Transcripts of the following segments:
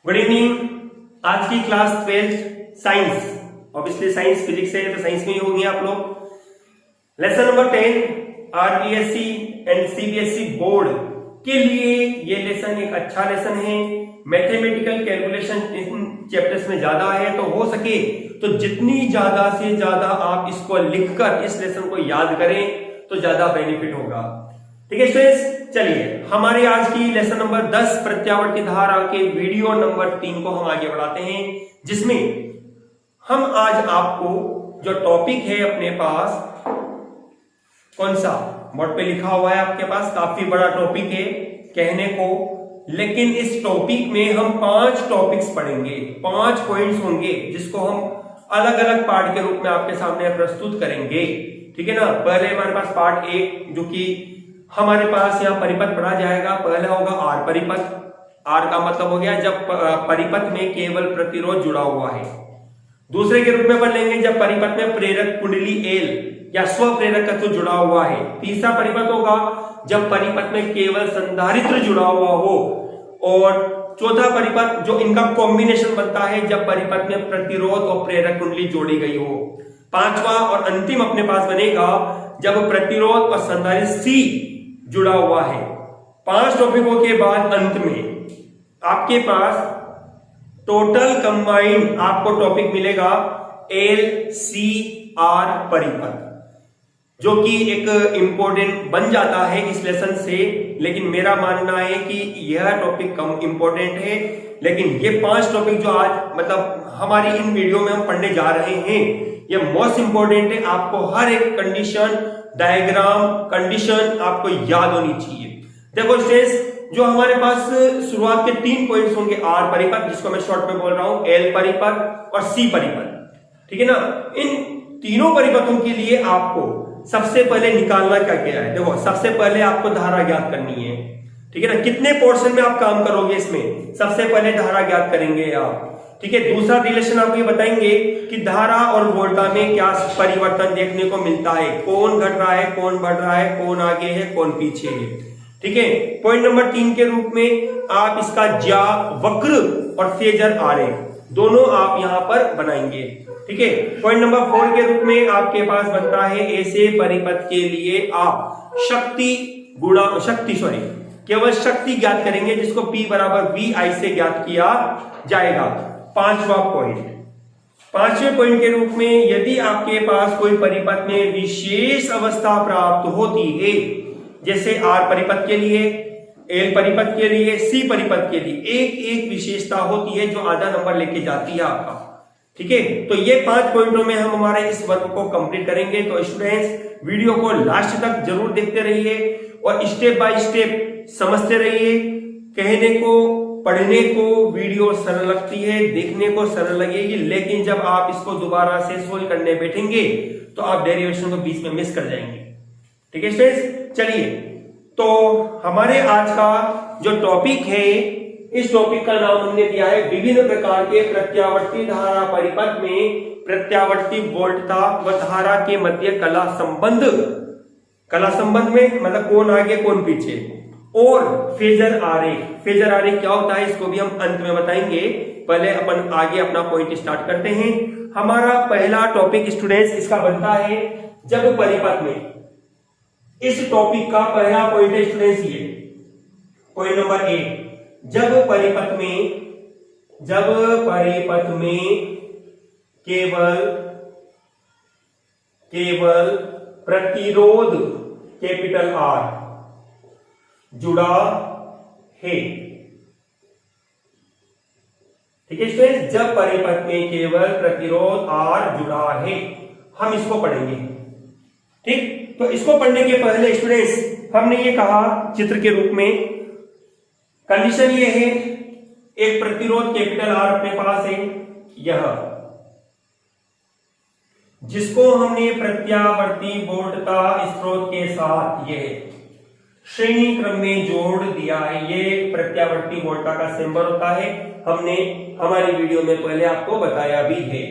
Good evening. आज की class 12 science, obviously science physics है तो साइंस में ही होंगे आप लोग। Lesson number 10 RPSC and CBSE board के लिए ये लेसन एक अच्छा लेसन है। मैथमेटिकल कैलकुलेशन इन चैप्टर्स में ज्यादा है, तो हो सके तो जितनी ज्यादा से ज्यादा आप इसको लिखकर इस लेसन को याद करें तो ज्यादा बेनिफिट होगा। ठीक है स्टूडेंट्स, चलिए हमारे आज की लेसन नंबर 10 प्रत्यावर्ती धारा के वीडियो नंबर 3 को हम आगे बढ़ाते हैं, जिसमें हम आज आपको जो टॉपिक है अपने पास, कौन सा बोर्ड पे लिखा हुआ है आपके पास, काफी बड़ा टॉपिक है कहने को, लेकिन इस टॉपिक में हम 5 टॉपिक्स पढ़ेंगे, 5 पॉइंट्स होंगे जिसको हम अलग अलग पार्ट के रूप में आपके सामने प्रस्तुत करेंगे। ठीक है ना। पहले हमारे पास पार्ट 1 जो कि हमारे पास यहाँ परिपथ पढ़ा जाएगा। पहला होगा आर परिपथ। आर का मतलब हो गया जब परिपथ में केवल प्रतिरोध जुड़ा हुआ है। दूसरे के रूप में पढ़ लेंगे जब परिपथ में प्रेरक कुंडली एल या स्व प्रेरक तत्व जुड़ा हुआ है। तीसरा परिपथ होगा जब परिपथ में केवल संधारित्र जुड़ा हुआ हो। और चौथा परिपथ जो इनका कॉम्बिनेशन बनता है जब परिपथ में प्रतिरोध और प्रेरक कुंडली जोड़ी गई हो। पांचवा और अंतिम अपने पास बनेगा जब प्रतिरोध और संधारित्र सी जुड़ा हुआ है। 5 टॉपिकों के बाद अंत में आपके पास टोटल कंबाइंड आपको टॉपिक मिलेगा एल सी आर परिपथ, जो कि एक इंपॉर्टेंट बन जाता है इस लेसन से। लेकिन मेरा मानना है कि यह टॉपिक कम इंपॉर्टेंट है, लेकिन ये 5 टॉपिक जो आज मतलब हमारी इन वीडियो में हम पढ़ने जा रहे हैं, ये मोस्ट इंपॉर्टेंट है। आपको हर एक कंडीशन, डायग्राम, कंडीशन आपको याद होनी चाहिए। देखो स्टूडेंट्स, जो हमारे पास शुरुआत के 3 पॉइंट्स होंगे, आर परिपथ जिसको मैं शॉर्ट में बोल रहा हूं, एल परिपथ और सी परिपथ। ठीक है ना। इन तीनों परिपथों के लिए आपको सबसे पहले निकालना क्या क्या है। देखो सबसे पहले आपको धारा ज्ञात करनी है। ठीक है ना। कितने पोर्शन में आप काम करोगे इसमें, सबसे पहले धारा ज्ञात करेंगे आप। ठीक है। दूसरा रिलेशन आपको ये बताएंगे कि धारा और वोल्टा में क्या परिवर्तन देखने को मिलता है, कौन घट रहा है, कौन बढ़ रहा है, कौन आगे है, कौन पीछे है। ठीक है। पॉइंट नंबर 3 के रूप में आप इसका ज्या वक्र और फेजर आरेख दोनों आप यहां पर बनाएंगे। ठीक है। पॉइंट नंबर 4 के रूप में आपके पास बनता है ऐसे परिपथ के लिए आप केवल शक्ति ज्ञात करेंगे, जिसको P बराबर VI से ज्ञात किया जाएगा। 5वां पॉइंट, 5वें पॉइंट के रूप में यदि आपके पास कोई परिपथ में विशेष अवस्था प्राप्त होती है, जैसे R परिपथ के लिए, L परिपथ के लिए, C परिपथ के लिए एक एक विशेषता होती है जो आधा नंबर लेके जाती है आपका। ठीक है। तो ये 5 पॉइंटों में हम हमारे इस वर्क को कंप्लीट करेंगे। तो स्टूडेंट्स वीडियो को लास्ट तक जरूर देखते रहिए और स्टेप बाय स्टेप समझते रहिए। कहने को, पढ़ने को वीडियो सरल लगती है, देखने को सरल लगेगी, लेकिन जब आप इसको दोबारा से सोल्व करने बैठेंगे तो आप डेरिवेशन को बीच में मिस कर जाएंगे। ठीक है स्टूडेंट्स, चलिए तो हमारे आज का जो टॉपिक है, इस टॉपिक का नाम हमने दिया है विभिन्न प्रकार के प्रत्यावर्ती धारा परिपथ में प्रत्यावर्ती वोल्टता व धारा के मध्य कला संबंध में मतलब कौन आगे कौन पीछे, और फेजर आरेख। फेजर आरेख क्या होता है इसको भी हम अंत में बताएंगे। पहले अपन आगे अपना पॉइंट स्टार्ट करते हैं। हमारा पहला टॉपिक स्टूडेंट्स इसका बनता है जब परिपथ में, इस टॉपिक का पहला पॉइंट है स्टूडेंट्स ये पॉइंट नंबर 1, जब परिपथ में केवल प्रतिरोध कैपिटल R जुड़ा है। ठीक है स्टूडेंट्स, जब परिपथ में केवल प्रतिरोध R जुड़ा है, हम इसको पढ़ेंगे। ठीक। तो इसको पढ़ने के पहले स्टूडेंट्स हमने ये कहा चित्र के रूप में, कंडीशन ये है एक प्रतिरोध कैपिटल R अपने पास है, यह जिसको हमने प्रत्यावर्ती वोल्टता स्रोत के साथ यह श्रेणी क्रम में जोड़ दिया है। ये प्रत्यावर्ती वोल्टा का सिंबल होता है, हमने हमारी वीडियो में पहले आपको बताया भी है।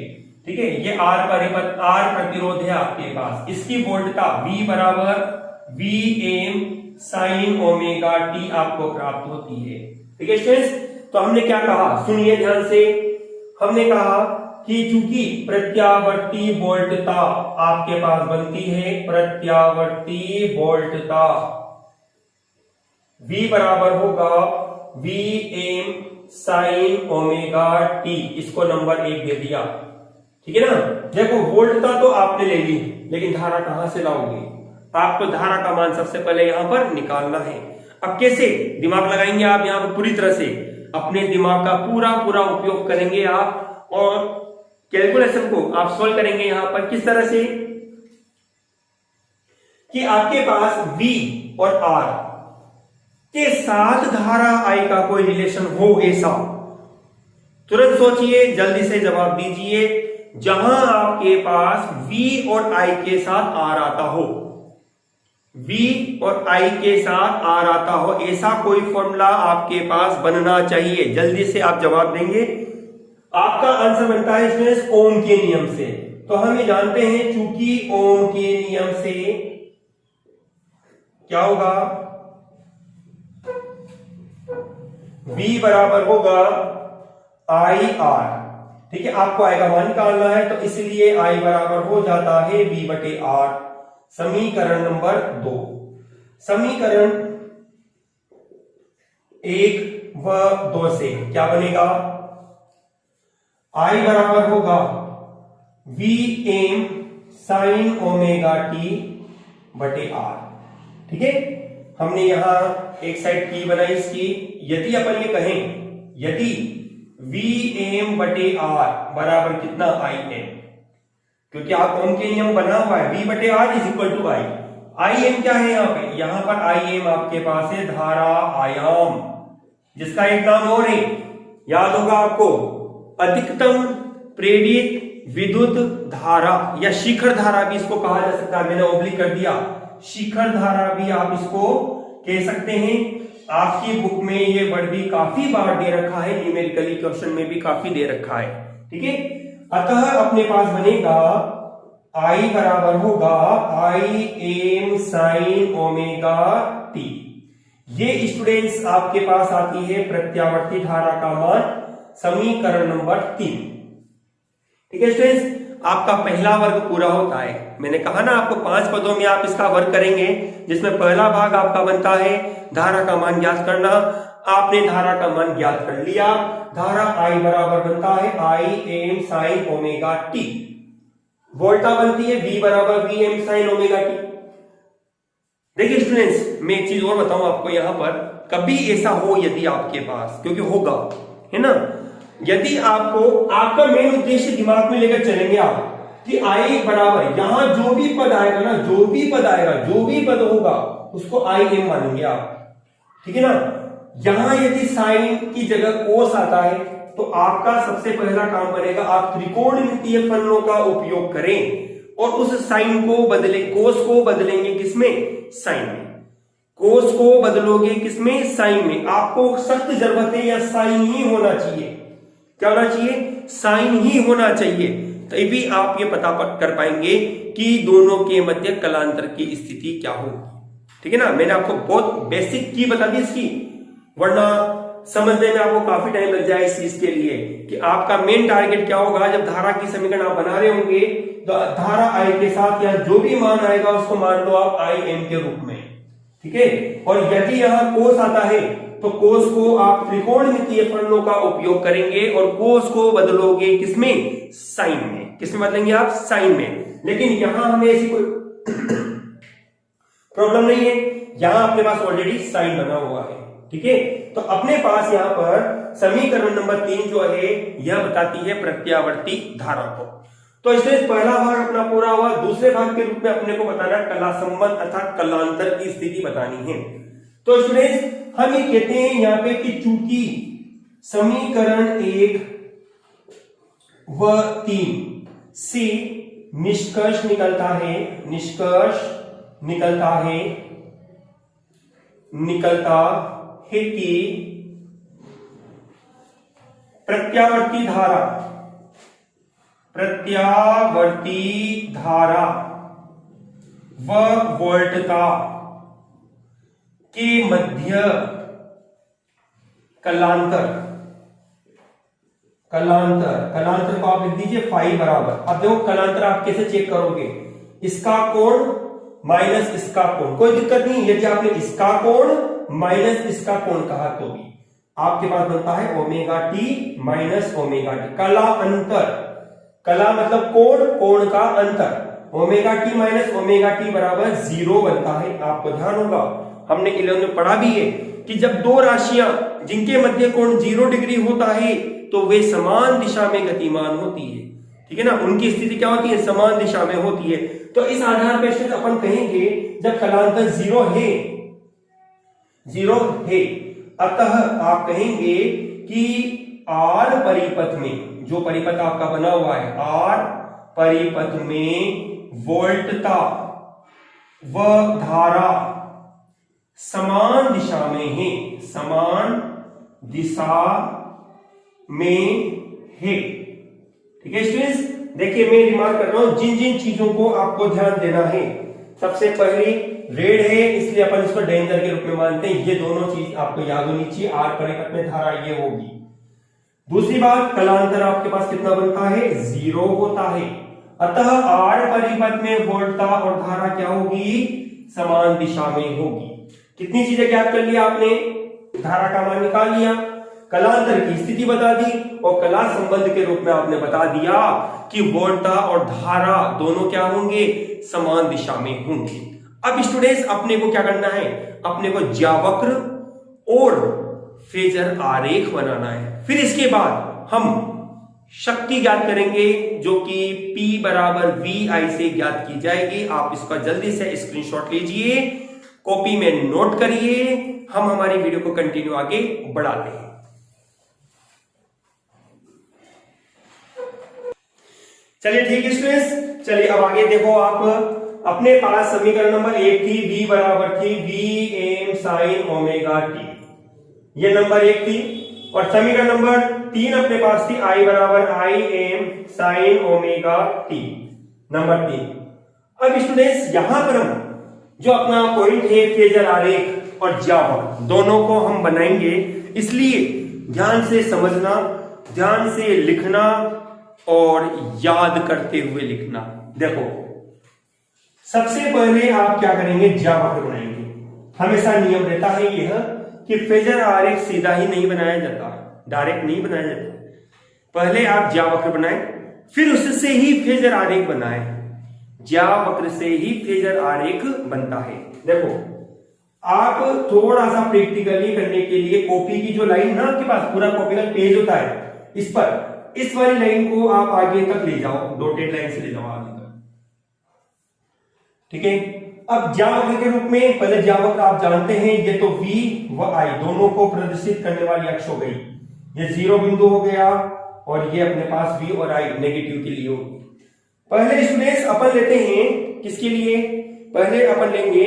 ठीक है। ये R प्रतिरोध है आपके पास, इसकी वोल्टता V बराबर Vm sin ओमेगा t आपको प्राप्त होती है। ठीक है स्टूडेंट्स, तो हमने क्या कहा, सुनिए ध्यान से। हमने कहा कि चूंकि प्रत्यावर्ती वोल्टता आपके पास बनती है, प्रत्यावर्ती वोल्टता V बराबर होगा Vm sin ओमेगा t, इसको नंबर 1 दे दिया। ठीक है ना। देखो वोल्टता तो आपने ले ली, लेकिन धारा कहां से लाओगे? आपको धारा का मान सबसे पहले यहां पर निकालना है। अब कैसे दिमाग लगाएंगे आप यहां पर? पूरी तरह से अपने दिमाग का पूरा उपयोग करेंगे आप, और कैलकुलेशन को आप सोल्व करेंगे यहां पर किस तरह से कि आपके पास V और R के साथ धारा I का कोई रिलेशन हो ऐसा। तुरंत सोचिए, जल्दी से जवाब दीजिए। जहां आपके पास V और I के साथ R आता हो, V और I के साथ R आता हो, ऐसा कोई फॉर्मूला आपके पास बनना चाहिए। जल्दी से आप जवाब देंगे। आपका आंसर बनता है इसमें ओम के नियम से। तो हम ये जानते हैं चूंकि ओम के नियम से क्या होगा, V बराबर होगा IR। ठीक है, आपको I का मान निकालना है, तो इसलिए I बराबर हो जाता है V बटे R। समीकरण नंबर 2, समीकरण 1 व 2 से क्या बनेगा, I बराबर होगा Vm sin ओमेगा t बटे R। ठीक है, हमने यहां एक साइड की बनाई इसकी। यदि अपन ये कहें, यदि Vm बटे R बराबर कितना Im, क्योंकि आप ओम के नियम बना हुआ है, V बटे R is equal to I। Im क्या है यहाँ पे? यहां पर Im आपके पास है धारा आयाम, जिसका एक नाम और है, याद होगा आपको, अधिकतम प्रेरित विद्युत धारा या शिखर धारा भी इसको कहा जा सकता है। मैंने ओब्लिक कर दिया, शिखर धारा भी आप इसको कह सकते हैं। आपकी बुक में ये वर्ड भी काफी बार दे रखा है, न्यूमेरिकली क्वेश्चन में भी काफी दे रखा है। ठीक है, अतः अपने पास बनेगा I बराबर होगा Im sin ओमेगा t। ये स्टूडेंट्स आपके पास आती है प्रत्यावर्ती धारा का मान, समीकरण नंबर 3। ठीक है स्टूडेंट्स, आपका पहला वर्ग पूरा होता है। मैंने कहा ना आपको 5 पदों में आप इसका वर्ग करेंगे, जिसमें पहला भाग आपका बनता है धारा का मान ज्ञात करना। आपने धारा का मान ज्ञात कर लिया। धारा I बराबर बनता है Im sin ओमेगा t। वोल्टा बनती है V बराबर Vm sin ओमेगा t। देखिए स्टूडेंट्स, मैं एक चीज और बताऊं आपको यहां पर, कभी ऐसा हो यदि आपके पास, क्योंकि होगा, है ना, यदि आपको आपका मेन उद्देश्य दिमाग में लेकर चलेंगे आप कि I बराबर यहां जो भी पद आएगा ना, जो भी पद होगा उसको Im मानेंगे आप। ठीक है ना। यहां यदि साइन की जगह कोस आता है, तो आपका सबसे पहला काम बनेगा, आप त्रिकोणमितीय फलनों का उपयोग करें और उस साइन को बदले, कोस को बदलेंगे किसमें? साइन में। कोस को बदलोगे किसमें? साइन में। आपको सख्त जरूरत है या साइन ही होना चाहिए। क्या होना चाहिए? साइन ही होना चाहिए, तभी आप ये पता कर पाएंगे कि दोनों के मध्य कलांतर की स्थिति क्या होगी। ठीक है ना। मैंने आपको बहुत बेसिक की बता दी इसकी, वरना समझने में आपको काफी टाइम लग जाए इस चीज के लिए कि आपका मेन टारगेट क्या होगा। जब धारा की समीकरण आप बना रहे होंगे तो धारा I के साथ यहाँ जो भी मान आएगा उसको मान लो आप Im के रूप में। ठीक है। और यदि यहाँ कोस आता है तो कोस को आप त्रिकोणमितीय फलनों का उपयोग करेंगे और कोस को बदलोगे किसमें? साइन में। किसमें बदलेंगे आप? साइन में। लेकिन यहां हमें ऐसी कोई प्रॉब्लम नहीं है, यहां अपने पास ऑलरेडी साइन बना हुआ है। ठीक है। तो अपने पास यहां पर समीकरण नंबर 3 जो है यह बताती है प्रत्यावर्ती धारा को। तो इसमें पहला भाग अपना पूरा हुआ। दूसरे भाग के रूप में अपने को बताना कला संबंध अर्थात कलांतर की स्थिति बतानी है। तो स्टूडेंट्स, हम ये कहते हैं यहां पे कि चूंकि समीकरण 1 व 3 से निष्कर्ष निकलता है कि प्रत्यावर्ती धारा व वोल्टता के मध्य कलांतर कलांतर को आप लिख दीजिए फाई बराबर। अब देखो कलांतर आप कैसे चेक करोगे, इसका कोण माइनस इसका कोण, कोई दिक्कत नहीं। यदि आपने इसका कोण माइनस इसका कोण कहा तो भी आपके पास बनता है omega T minus omega T. कला अंतर, कला मतलब कोण, कोण का अंतर, omega T minus omega T बराबर 0 बनता है। आपको ध्यान होगा हमने 11 में पढ़ा भी है कि जब दो राशियां जिनके मध्य कोण 0 डिग्री होता है तो वे समान दिशा में गतिमान होती है, ठीक है ना, उनकी स्थिति क्या होती है, समान दिशा में होती है। तो इस आधार पर अपन कहेंगे जब कलांतर 0 है, अतः आप कहेंगे कि आर परिपथ में, जो परिपथ आपका बना हुआ है आर परिपथ में वोल्टता व धारा समान दिशा में है, समान दिशा में है। ठीक है स्टूडेंट्स, देखिए मैं रिमार्क कर रहा हूं जिन जिन चीजों को आपको ध्यान देना है। सबसे पहली रेड है इसलिए अपन इसको डेंजर के रूप में मानते हैं, ये दोनों चीज आपको याद होनी चाहिए। आर परिपथ में धारा ये होगी। दूसरी बात, कलांतर आपके पास कितना बनता है, 0 होता है, अतः आर परिपथ में वोल्टता और धारा क्या होगी, समान दिशा में होगी। कितनी चीजें ज्ञात कर लिया आपने, धारा का मान निकाल लिया, कलांतर की स्थिति बता दी और कला संबंध के रूप में आपने बता दिया कि वोल्टता और धारा दोनों क्या होंगे, समान दिशा में होंगे। अब स्टूडेंट्स अपने को क्या करना है, अपने को ज्यावक्र और फेजर आरेख बनाना है। फिर इसके बाद हम शक्ति ज्ञात करेंगे जो कि P बराबर VI से ज्ञात की जाएगी। आप इसका जल्दी से स्क्रीनशॉट लीजिए, कॉपी में नोट करिए, हम हमारी वीडियो को कंटिन्यू आगे बढ़ाते हैं। चलिए ठीक है स्टूडेंट्स, चलिए अब आगे देखो। आप अपने पास समीकरण नंबर 1 थी, V बराबर थी Vm sin ओमेगा टी, ये नंबर 1 थी। और समीकरण नंबर 3 अपने पास थी I बराबर Im sin omega T, number 3। अब स्टूडेंट्स यहां पर हम जो अपना पॉइंट है फेजर आरेख और ज्यावक्र दोनों को हम बनाएंगे, इसलिए ध्यान से समझना, ध्यान से लिखना और याद करते हुए लिखना। देखो सबसे पहले आप क्या करेंगे, ज्यावक्र बनाएंगे। हमेशा नियम रहता है यह कि फेजर आरेख सीधा ही नहीं बनाया जाता, डायरेक्ट नहीं बनाया जाता। पहले आप ज्यावक्र बनाएं, फिर उससे ही फेजर आरेख बनाएं। ज्यावक्र से ही फेजर आरेख बनता है। देखो आप थोड़ा सा प्रैक्टिकली करने के लिए कॉपी की जो लाइन ना आपके पास पूरा कॉपी का पेज होता है, इस पर इस वाली लाइन को आप आगे तक ले जाओ, डॉटेड लाइन से ले जाओ आगे तक, ठीक है। अब ज्यावक्र के रूप में पहले ज्यावक्र आप जानते हैं, ये तो V व I दोनों को प्रदर्शित करने वाली अक्ष हो गई। ये 0 बिंदु हो गया और ये अपने पास V और I नेगेटिव के लिए होगी। पहले स्टूडेंट्स अपन लेते हैं किसके लिए, पहले अपन लेंगे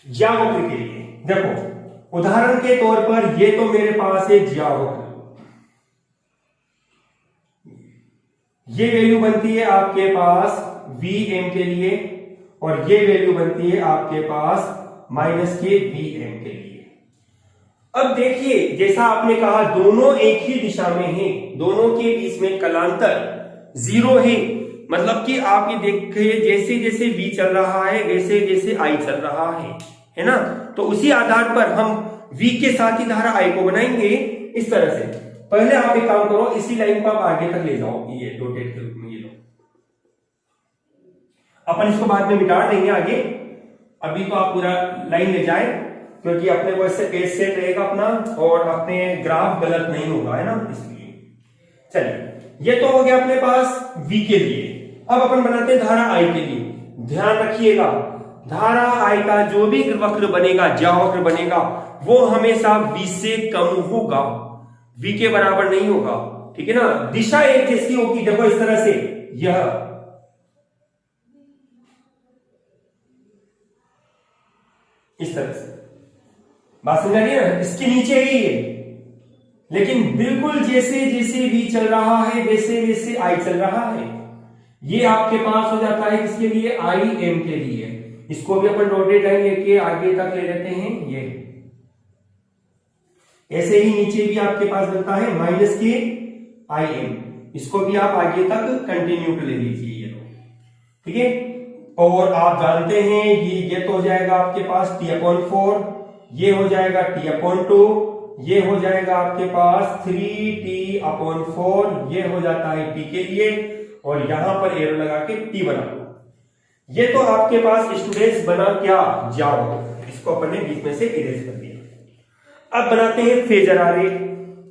ज्यावक्र के लिए। देखो उदाहरण के तौर पर ये तो मेरे पास है ज्यावक्र, ये वैल्यू बनती है आपके पास Vm के लिए और ये वैल्यू बनती है आपके पास माइनस के Vm के लिए। अब देखिए जैसा आपने कहा दोनों एक ही दिशा में है, दोनों के बीच में कलांतर 0 है, मतलब कि आप ये देखिए जैसे जैसे V चल रहा है वैसे वैसे I चल रहा है ना। तो उसी आधार पर हम V के साथ ही धारा I को बनाएंगे इस तरह से। पहले आप एक काम करो, इसी लाइन को आप आगे तक ले जाओ, ये डॉटेड के रूप में ये लो। अपन इसको बाद में मिटा देंगे आगे, अभी तो आप पूरा लाइन ले जाए क्योंकि अपने को इससे पेज सेट रहेगा अपना और अपने ग्राफ गलत नहीं होगा, है ना, इसलिए। चलिए ये तो हो गया अपने पास V के लिए। अब अपन बनाते हैं धारा I के लिए। ध्यान रखिएगा धारा I का जो भी वक्र बनेगा, ज्यावक्र बनेगा, वो हमेशा V से कम होगा, V के बराबर नहीं होगा, ठीक है ना। दिशा एक जैसी होगी, देखो इस तरह से, यह इस तरह से बात समझ आ रही है ना, इसके नीचे ही है, लेकिन बिल्कुल जैसे जैसे V चल रहा है वैसे वैसे I चल रहा है। ये आपके पास हो जाता है किसके लिए, Im के लिए। इसको भी अपन डॉटेड लाइन लेके आगे तक ले लेते हैं। ये ऐसे ही नीचे भी आपके पास बनता है माइनस के आई एम, इसको भी आप आगे तक कंटिन्यू कर ले लीजिए ये लोग, ठीक है। और आप जानते हैं ये तो हो जाएगा आपके पास t/4, ये हो जाएगा t/2, ये हो जाएगा आपके पास 3t/4, ये हो जाता है t के लिए, और यहां पर एरो लगा के t बना दो। ये तो आपके पास स्टूडेंट्स बना क्या, जावा, इसको अपन ने बीच में से इरेज कर दिया। अब बनाते हैं फेजर आरेख।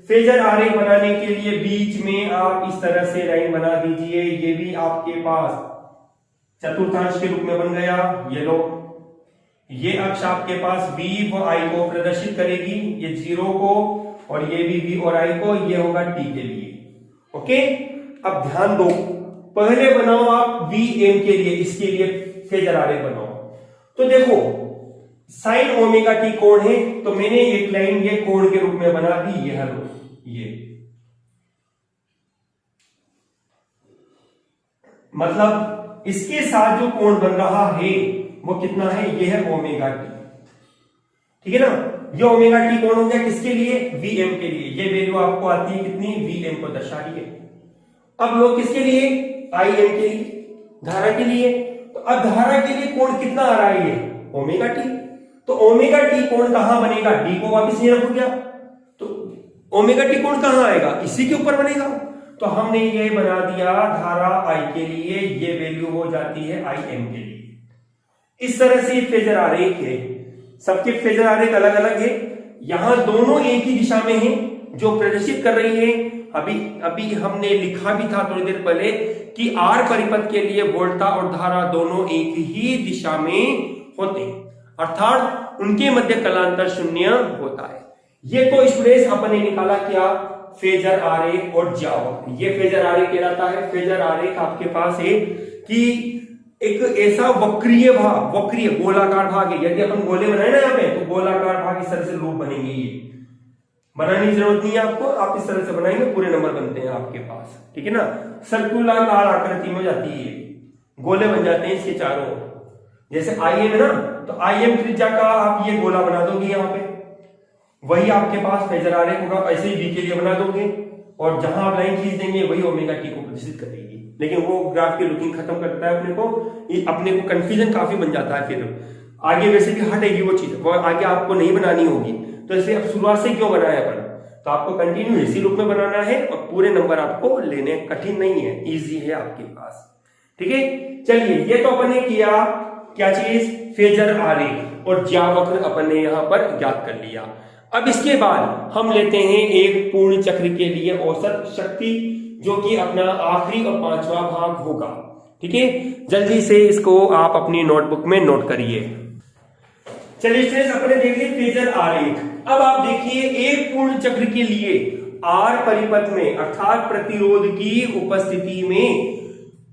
फेजर आरेख बनाने के लिए बीच में आप इस तरह से लाइन बना दीजिए, ये भी आपके पास चतुर्थांश के रूप में बन गया। ये लो, ये अक्ष आपके पास v व i को प्रदर्शित करेगी, ये 0 को, और ये भी v और i को, ये होगा t के लिए। ओके, अब ध्यान दो, पहले बनाओ आप vm के लिए, इसके लिए फेजर आरेख बनाओ। तो देखो साइन ओमेगा t कोण है, तो मैंने एक लाइन ये कोण के रूप में बना दी, यह लो, ये मतलब इसके साथ जो कोण बन रहा है वो कितना है, ये है ओमेगा टी, ठीक है ना। ये ओमेगा टी कोण हो गया किसके लिए, vm के लिए। ये वैल्यू आपको आती है कितनी, vm को दर्शा रही है। अब लोग किसके लिए, im के लिए, धारा के लिए। तो अब धारा के लिए कोण कितना आ रहा है, ये ओमेगा टी। तो ओमेगा टी कोण कहां बनेगा, d को वापस नहीं रखो क्या, तो ओमेगा टी कोण कहां आएगा, इसी के ऊपर बनेगा। तो हमने ये बना दिया धारा I के लिए, ये वैल्यू हो जाती है im के लिए। इस तरह से फेजर आरेख है, सबके फेजर आरेख अलग अलग है। यहां दोनों एक ही दिशा में हैं, जो प्रदर्शित कर रही है। अभी हमने लिखा भी था थोड़ी देर पहले कि आर परिपथ के लिए वोल्टा और धारा दोनों एक ही दिशा में होते हैं, अर्थात उनके मध्य कलांतर शून्य होता है। ये तो स्टूडेंट्स अपने निकाला क्या, फेजर आरेख और ज्यावक्र। ये फेजर आरेख कहलाता है। फेजर आरेख आपके पास है कि एक ऐसा वक्रीय भाग, वक्रीय गोलाकार भाग है। यदि अपन गोले बनाए ना यहाँ पे, तो गोलाकार भाग इस तरह से लूप बनेंगे। ये बनाने की जरूरत नहीं है आपको, आप इस तरह से बनाएंगे पूरे नंबर बनते हैं आपके पास, ठीक है ना। सर्कुलाकार आकृति में जाती है, गोले बन जाते हैं इसके चारों ओर। जैसे IM है ना, तो IM त्रिज्या का आप ये गोला बना दोगे यहाँ पे, वही आपके पास फेजर आरेख होगा। ऐसे ही V के लिए बना दोगे, और जहां आप लाइन खींच देंगे वही ओमेगा टी को प्रदर्शित करेगी। लेकिन वो ग्राफ की लुकिंग खत्म करता है अपने को कंफ्यूजन काफी बन जाता है। फिर आगे वैसे भी हटेगी वो चीज, वो आगे आपको नहीं बनानी होगी। तो इसलिए अब शुरुआत से क्यों बनाया अपन, तो आपको कंटिन्यू इसी रूप में बनाना है, और पूरे नंबर आपको लेने कठिन नहीं है, इजी है आपके पास, ठीक है। चलिए, ये तो अपन ने किया क्या चीज, फेजर आरेख और ज्यावक्र अपन ने यहां पर ज्ञात कर लिया। अब इसके बाद हम लेते हैं एक पूर्ण चक्र के लिए औसत शक्ति, जो कि अपना आखिरी और 5वां भाग होगा, ठीक है। जल्दी से इसको आप अपनी नोटबुक में नोट करिए। चलिए स्टूडेंट्स, अपने देख लिए फेजर आरेख। अब आप देखिए एक पूर्ण चक्र के लिए आर परिपथ में, अर्थात प्रतिरोध की उपस्थिति में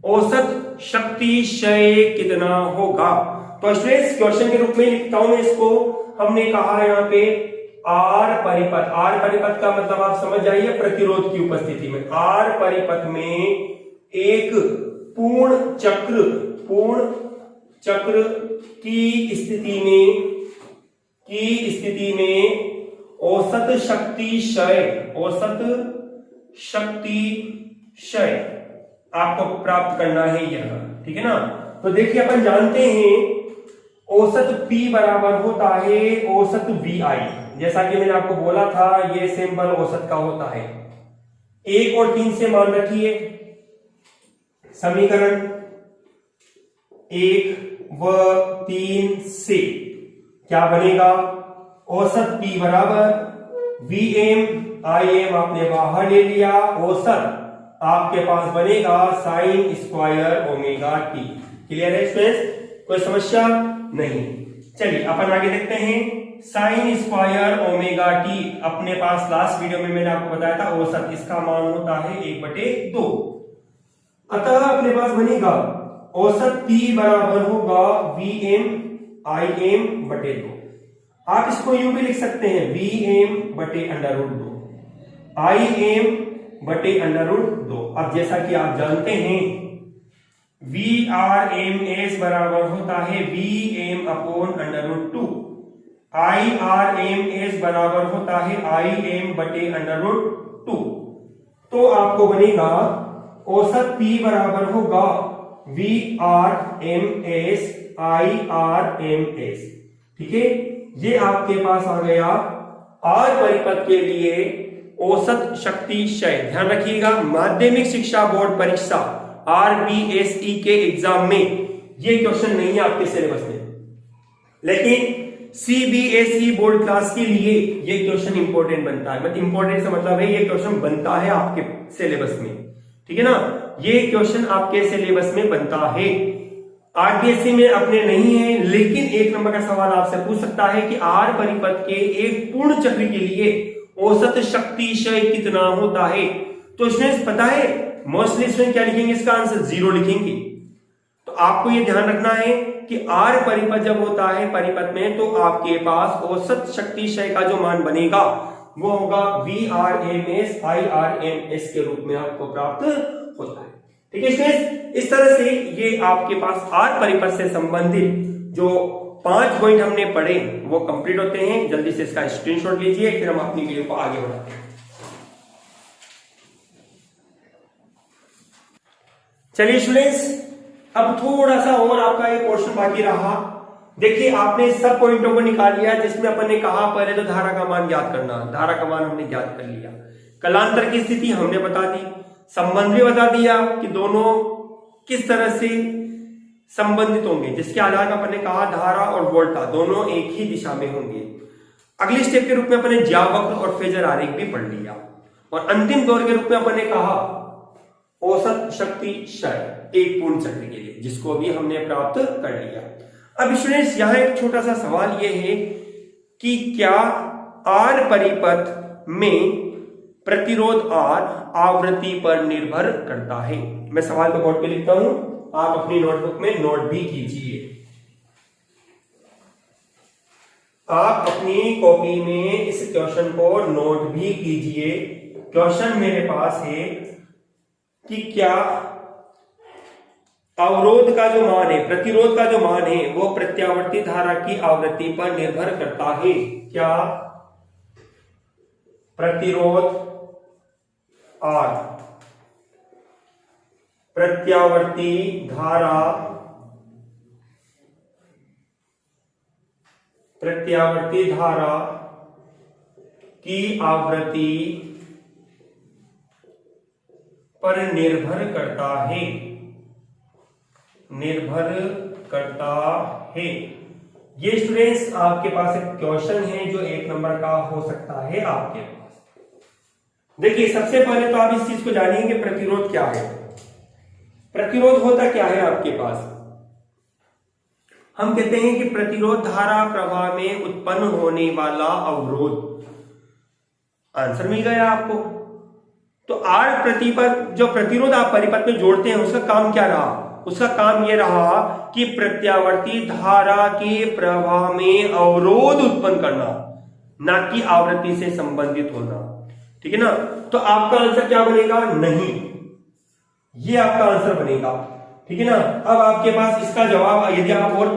औसत शक्ति क्षय कितना होगा। तो स्टूडेंट्स क्वेश्चन के रूप में लिखता हूं मैं इसको। हमने कहा यहाँ पे आर परिपथ, आर परिपथ का मतलब आप समझ जाइए प्रतिरोध की उपस्थिति में। आर परिपथ में एक पूर्ण चक्र की स्थिति में औसत शक्ति क्षय आपको प्राप्त करना है यह, ठीक है ना। तो देखिए अपन जानते हैं औसत P बराबर होता है औसत VI। जैसा कि मैंने आपको बोला था, ये सिंबल औसत का होता है। 1 और 3 से मान रखिए, समीकरण 1 व 3 से क्या बनेगा, औसत P बराबर Vm Im आपने बाहर ले लिया, औसत आपके पास बनेगा sine square omega T. Clear है स्टूडेंट्स, कोई समस्या नहीं। चलिए अपन आगे देखते हैं। साइन स्क्वायर ओमेगा टी अपने पास लास्ट वीडियो में मैंने आपको बताया था औसत, इसका मान होता है 1/2। अतः अपने पास बनेगा औसत P बराबर होगा Vm Im/2। आप इसको यूं भी लिख सकते हैं Vm/√2 Im/√2। अब जैसा कि आप जानते हैं VRMS बराबर होता है Vm/√2, IRMS बराबर होता है Im/√2। तो तो आपको बनेगा औसत P बराबर होगा VRMS IRMS। ठीक है, ये आपके पास आ गया R परिपथ के लिए औसत शक्ति क्षय। ध्यान रखिएगा, माध्यमिक शिक्षा बोर्ड परीक्षा RBSE के एग्जाम में ये क्वेश्चन नहीं है आपके सिलेबस में, लेकिन CBSE बोर्ड क्लास के लिए ये क्वेश्चन इंपॉर्टेंट बनता है। मतलब इंपॉर्टेंट से मतलब है ये क्वेश्चन बनता है आपके सिलेबस में। ठीक है ना, ये क्वेश्चन आपके सिलेबस में बनता है। RBSE में अपने नहीं है, लेकिन एक नंबर का सवाल आपसे पूछ सकता है कि R परिपथ के एक पूर्ण चक्र के लिए औसत शक्ति क्षय कितना होता है। तो स्टूडेंट्स पता है मोस्टली स्टूडेंट क्या लिखेंगे, इसका आंसर 0 लिखेंगे। तो आपको ये ध्यान रखना है कि R परिपथ जब होता है परिपथ में, तो आपके पास औसत शक्ति क्षय का जो मान बनेगा वो होगा VRMS IRMS के रूप में आपको प्राप्त होता है। ठीक है स्टूडेंट्स, इस तरह से ये आपके पास R परिपथ से संबंधित जो 5 पॉइंट हमने पढ़े वो कंप्लीट होते हैं। जल्दी से इसका स्क्रीनशॉट लीजिए, फिर हम अपनी वीडियो को आगे बढ़ाते हैं। चलिए स्टूडेंट्स, अब थोड़ा सा और आपका एक पोर्शन बाकी रहा। देखिए, आपने सब पॉइंटों को निकाल लिया जिसमें अपन ने कहा पहले तो धारा का मान ज्ञात करना। धारा का मान हमने ज्ञात कर लिया, कलांतर की स्थिति हमने बता दी, संबंध भी बता दिया कि दोनों किस तरह से संबंधित होंगे, जिसके आधार पर अपन ने कहा धारा और वोल्टा दोनों एक ही दिशा में होंगे। अगली स्टेप के रूप में अपन ने ज्यावक्र और फेजर आरेख भी पढ़ लिया, और अंतिम दौर के रूप में अपन ने कहा औसत शक्ति क्षय एक पूर्ण चक्र के लिए, जिसको भी हमने प्राप्त कर लिया। अब स्टूडेंट्स, यहां एक छोटा सा सवाल यह है कि क्या R परिपथ में प्रतिरोध R आवृत्ति पर निर्भर करता है। मैं सवाल को बोर्ड पे लिखता हूं, आप अपनी नोटबुक में नोट भी कीजिए। आप अपनी कॉपी में इस क्वेश्चन को नोट भी कीजिए। क्वेश्चन मेरे पास है कि क्या अवरोध का जो मान है, प्रतिरोध का जो मान है, वो प्रत्यावर्ती धारा की आवृत्ति पर निर्भर करता है। क्या प्रतिरोध R प्रत्यावर्ती धारा की आवृत्ति पर निर्भर करता है। ये स्टूडेंट्स आपके पास एक क्वेश्चन है जो 1 नंबर का हो सकता है आपके पास। देखिए, सबसे पहले तो आप इस चीज को जानिए कि प्रतिरोध क्या है। प्रतिरोध होता क्या है आपके पास। हम कहते हैं कि प्रतिरोध धारा प्रवाह में उत्पन्न होने वाला अवरोध। आंसर मिल गया आपको। तो R प्रतिपथ, जो प्रतिरोध आप परिपथ में जोड़ते हैं, उसका काम क्या रहा? उसका काम यह रहा कि प्रत्यावर्ती धारा के प्रवाह में अवरोध उत्पन्न करना, ना कि आवृत्ति से संबंधित होना। ठीक है ना, तो आपका आंसर क्या बनेगा? नहीं, ये आपका आंसर बनेगा। ठीक है ना। अब आपके पास इसका जवाब, यदि आप और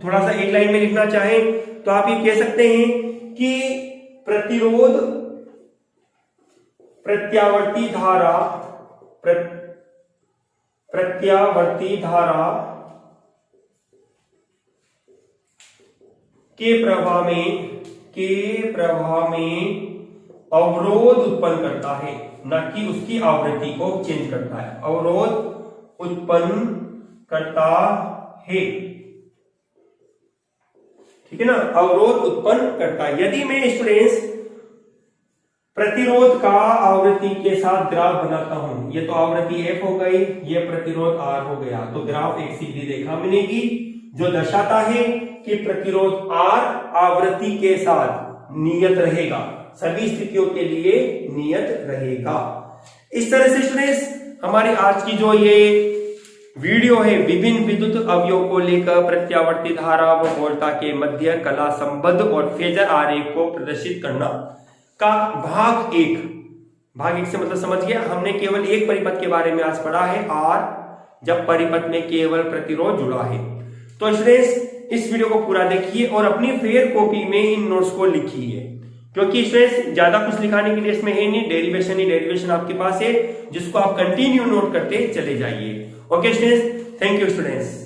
थोड़ा सा एक लाइन में लिखना चाहें तो आप ये कह सकते हैं कि प्रतिरोध प्रत्यावर्ती के प्रवाह में अवरोध उत्पन्न करता है, न कि उसकी आवृत्ति को चेंज करता है। अवरोध उत्पन्न करता है, ठीक है ना, अवरोध उत्पन्न करता है। यदि मैं स्टूडेंट्स प्रतिरोध का आवृत्ति के साथ ग्राफ बनाता हूं, ये तो आवृत्ति F हो गई, ये प्रतिरोध R हो गया, तो ग्राफ एक सीधी रेखा बनेगी जो दर्शाता है कि प्रतिरोध R आवृत्ति के साथ नियत रहेगा, सभी स्थितियों के लिए नियत रहेगा। इस तरह से स्टूडेंट्स हमारी आज की जो ये वीडियो है विभिन्न विद्युत अवयवों को लेकर प्रत्यावर्ती धारा व वोल्टा के मध्य कला संबंध और फेजर आरेख को प्रदर्शित करना का भाग एक से मतलब समझ गया। हमने केवल एक परिपथ के बारे में आज पढ़ा है, R जब परिपथ में केवल प्रतिरोध जुड़ा है। तो स्टूडेंट्स इस वीडियो को पूरा देखिए और अपनी फेयर कॉपी में इन नोट्स को लिखिए। क्योंकि स्टूडेंट्स ज्यादा कुछ लिखाने के लिए इसमें है नहीं, डेरिवेशन ही डेरिवेशन आपके पास है जिसको आप कंटिन्यू नोट करते चले जाइए। Okay students, thank you students.